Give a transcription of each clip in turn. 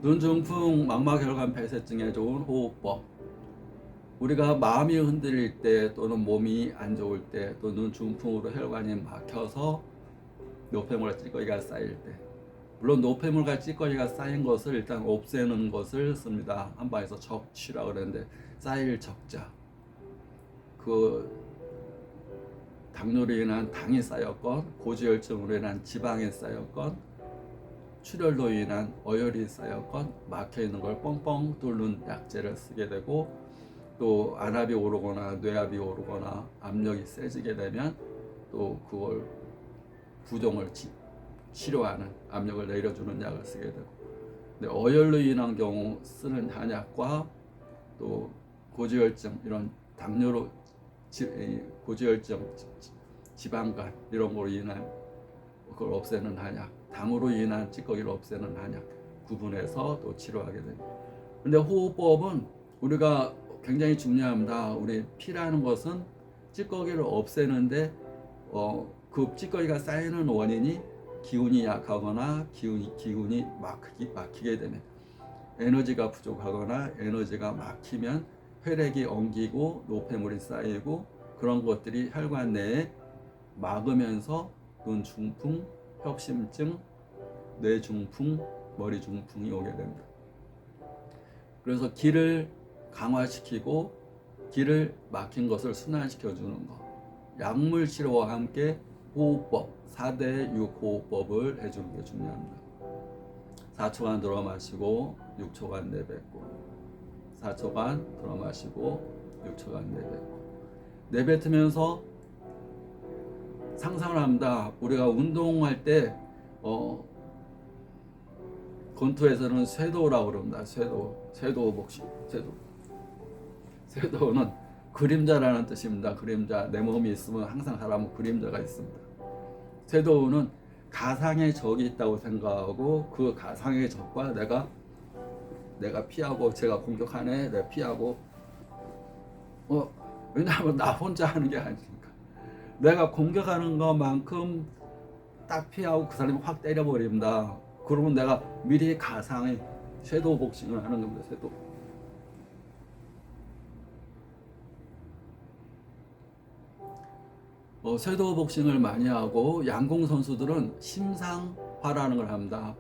눈중풍 망막혈관 폐쇄증에 좋은 호흡법. 우리가 마음이 흔들릴 때 또는 몸이 안 좋을 때 또 눈중풍으로 혈관이 막혀서 노폐물과 찌꺼기가 쌓일 때, 물론 노폐물과 찌꺼기가 쌓인 것을 일단 없애는 것을 씁니다. 한방에서 적취라 그러는데 쌓일 적자, 그 당뇨로 인한 당이 쌓였건 고지혈증으로 인한 지방이 쌓였건 출혈로 인한 어혈이 쌓였건 막혀있는 걸 뻥뻥 뚫는 약재를 쓰게 되고, 또 안압이 오르거나 뇌압이 오르거나 압력이 세지게 되면 또 그걸 부종을 치료하는, 압력을 내려주는 약을 쓰게 되고, 근데 어혈로 인한 경우 쓰는 한약과 또 고지혈증, 이런 당뇨로 고지혈증, 지방간 이런 거로 인한 그걸 없애는 한약, 당으로 인한 찌꺼기를 없애는 한약 구분해서 또 치료하게 됩니다. 근데 호흡법은 우리가 굉장히 중요합니다. 우리 피라는 것은 찌꺼기를 없애는데 그 찌꺼기가 쌓이는 원인이 기운이 약하거나 기운이 막히게 되면, 에너지가 부족하거나 에너지가 막히면 혈액이 엉기고 노폐물이 쌓이고 그런 것들이 혈관 내에 막으면서 눈중풍, 협심증, 뇌중풍, 머리중풍이 오게 됩니다. 그래서 기를 강화시키고 기를 막힌 것을 순환시켜 주는 것, 약물 치료와 함께 호흡법, 4대 6호흡법을 해주는 게 중요합니다. 4초간 들어 마시고 6초간 내뱉고, 4초간 들어 마시고 6초간 내뱉고. 내뱉으면서 상상을 합니다. 우리가 운동할 때 권투에서는 쇄도라고 그럽니다. 쇄도 복싱, 쇄도는 그림자라는 뜻입니다. 그림자, 내 몸이 있으면 항상 사람은 그림자가 있습니다. 쇄도는 가상의 적이 있다고 생각하고 그 가상의 적과 내가 피하고, 제가 공격하네, 내가 피하고, 왜냐하면 나 혼자 하는 게 아니니까. 내가 공격하는 것만큼 딱 피하고 그 사람이 확 때려버립니다. 그러면 내가 미리 가상의 섀도우 복싱을 하는 겁니다. 섀도우 복싱을 많이 하고, 양궁 선수들은 심상화라는 걸 합니다.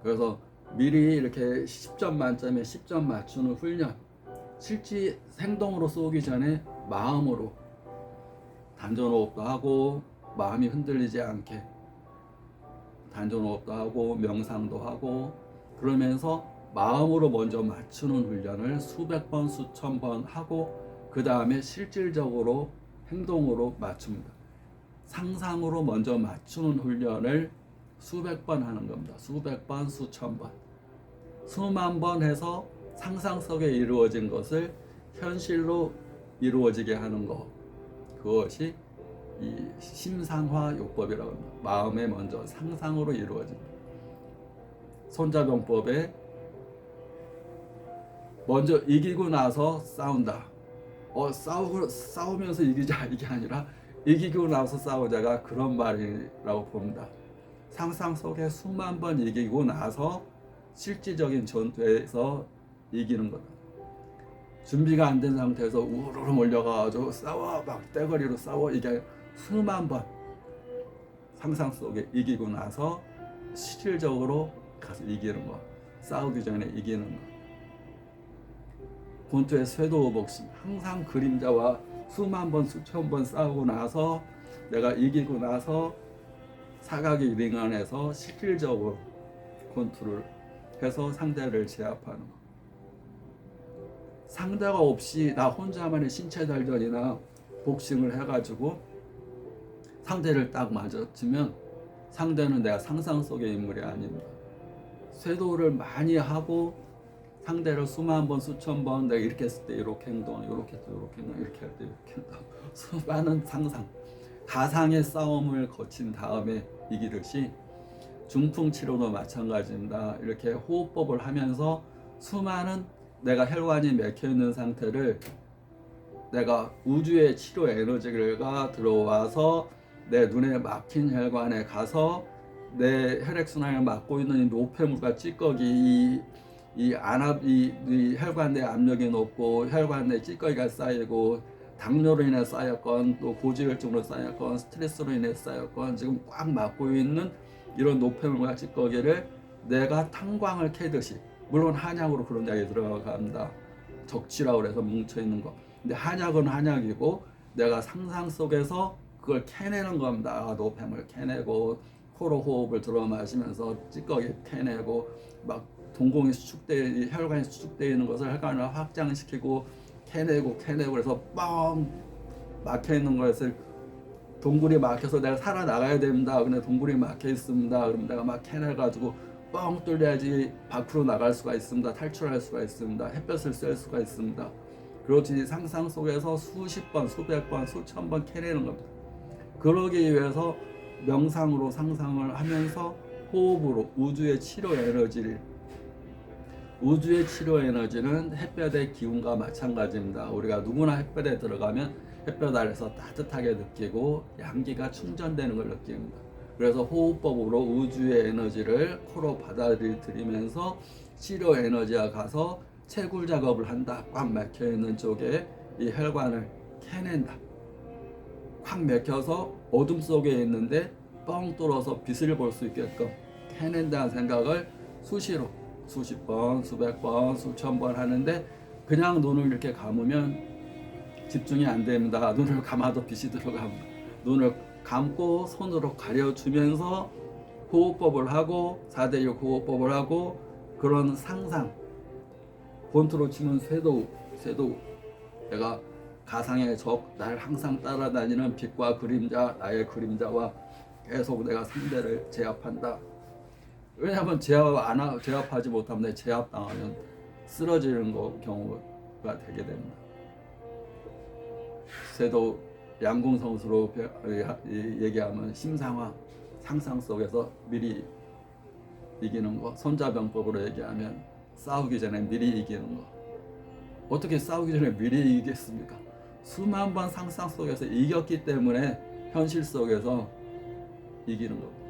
그래서 미리 이렇게 10점 만점에 10점 맞추는 훈련, 실제 행동으로 쏘기 전에 마음으로 단전호흡도 하고, 마음이 흔들리지 않게 단전호흡도 하고 명상도 하고, 그러면서 마음으로 먼저 맞추는 훈련을 수백 번 수천 번 하고, 그 다음에 실질적으로 행동으로 맞춥니다. 상상으로 먼저 맞추는 훈련을 수백 번 하는 겁니다. 수백 번, 수천 번, 수만 번 해서 상상 속에 이루어진 것을 현실로 이루어지게 하는 것, 그것이 이 심상화 요법이라고 합니다. 마음에 먼저 상상으로 이루어집니다. 손자병법에 먼저 이기고 나서 싸운다. 싸우면서 이기자, 이게 아니라 이기고 나서 싸우자가 그런 말이라고 봅니다. 상상 속에 수만 번 이기고 나서 실질적인 전투에서 이기는 거다. 준비가 안 된 상태에서 우르르 몰려가가지고 싸워, 막 떼거리로 싸워, 이게 수만 번 상상 속에 이기고 나서 실질적으로 가서 이기는 거, 싸우기 전에 이기는 거. 권투의 쇄도우 복싱, 항상 그림자와 수만 번, 수천 번 싸우고 나서 내가 이기고 나서 사각의 링 안에서 실질적으로 권투를 해서 상대를 제압하는 거. 상대가 없이 나 혼자만의 신체 단련이나 복싱을 해가지고 상대를 딱 맞아치면 상대는 내가 상상 속의 인물이 아닙니다. 쇄도를 많이 하고 상대를 수만 번, 수천 번, 내가 이렇게 했을 때 이렇게 행동, 이렇게 했을 때 이렇게 행동, 이렇게 할 때 이렇게 행동, 수많은 상상, 가상의 싸움을 거친 다음에 이기듯이 중풍 치료도 마찬가지입니다. 이렇게 호흡법을 하면서 수많은 내가 혈관이 막혀 있는 상태를 내가 우주의 치료 에너지가 들어와서 내 눈에 막힌 혈관에 가서 내 혈액순환을 막고 있는 이 노폐물과 찌꺼기, 이 이 혈관 내 압력이 높고 혈관 내 찌꺼기가 쌓이고 당뇨로 인해 쌓였건 또 고지혈증으로 쌓였건 스트레스로 인해 쌓였건 지금 꽉 막고 있는 이런 노폐물과 찌꺼기를 내가 탄광을 캐듯이, 물론 한약으로 그런 약이 들어갑니다. 적치라고 해서 뭉쳐있는 거. 근데 한약은 한약이고 내가 상상 속에서 그걸 캐내는 겁니다. 노폐물 캐내고 코로 호흡을 들어 마시면서 찌꺼기 캐내고 막 동공이 수축돼, 혈관이 수축되어 있는 것을 혈관을 확장시키고 캐내고 그래서 뻥 막혀 있는 것을, 동굴이 막혀서 내가 살아나가야 됩니다. 근데 동굴이 막혀 있습니다. 그럼 내가 막 캐내가지고 뻥 뚫려야지 밖으로 나갈 수가 있습니다. 탈출할 수가 있습니다. 햇볕을 쐴 수가 있습니다. 그렇지, 상상 속에서 수십 번, 수백 번, 수천 번 캐내는 겁니다. 그러기 위해서 명상으로 상상을 하면서 호흡으로 우주의 치료 에너지는 햇볕의 기운과 마찬가지입니다. 우리가 누구나 햇볕에 들어가면 햇볕 아래서 따뜻하게 느끼고 양기가 충전되는 걸 느낍니다. 그래서 호흡법으로 우주의 에너지를 코로 받아들이면서 치료 에너지가 가서 채굴 작업을 한다. 꽉 막혀 있는 쪽에 이 혈관을 캐낸다. 꽉 막혀서 어둠 속에 있는데 뻥 뚫어서 빛을 볼 수 있게끔 캐낸다는 생각을 수시로 수십 번, 수백 번, 수천 번 하는데, 그냥 눈을 이렇게 감으면 집중이 안 됩니다. 눈을 감아도 빛이 들어갑니다. 눈을 감고 손으로 가려주면서 호흡법을 하고 4대6 호흡법을 하고 그런 상상, 본토로 치면 쇄도우, 내가 가상의 적, 날 항상 따라다니는 빛과 그림자, 나의 그림자와 계속 내가 상대를 제압한다. 왜냐하면 제압하지 못하면 제압당하면 쓰러지는 경우가 되게 됩니다. 쇄도 양궁성수로 얘기하면 심상화, 상상 속에서 미리 이기는 거, 손자병법으로 얘기하면 싸우기 전에 미리 이기는 거. 어떻게 싸우기 전에 미리 이기겠습니까? 수만 번 상상 속에서 이겼기 때문에 현실 속에서 이기는 겁니다.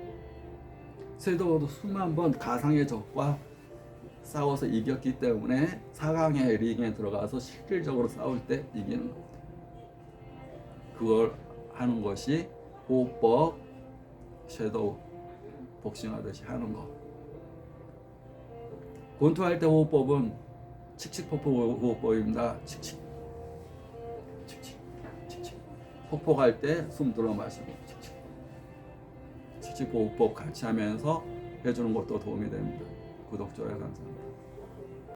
쇄도도 수만 번 가상의 적과 싸워서 이겼기 때문에 4강의 링에 들어가서 실질적으로 싸울 때 이기는 겁니다. 그걸 하는 것이 호흡법, 섀도우, 복싱하듯이 하는 거. 권투할 때 호흡법은 칙칙폭폭 호흡법입니다. 칙칙, 칙칙, 칙칙. 폭폭할 때 숨 들어 마시고 칙칙. 칙칙 호흡법 같이 하면서 해주는 것도 도움이 됩니다. 구독, 좋아요 감사합니다.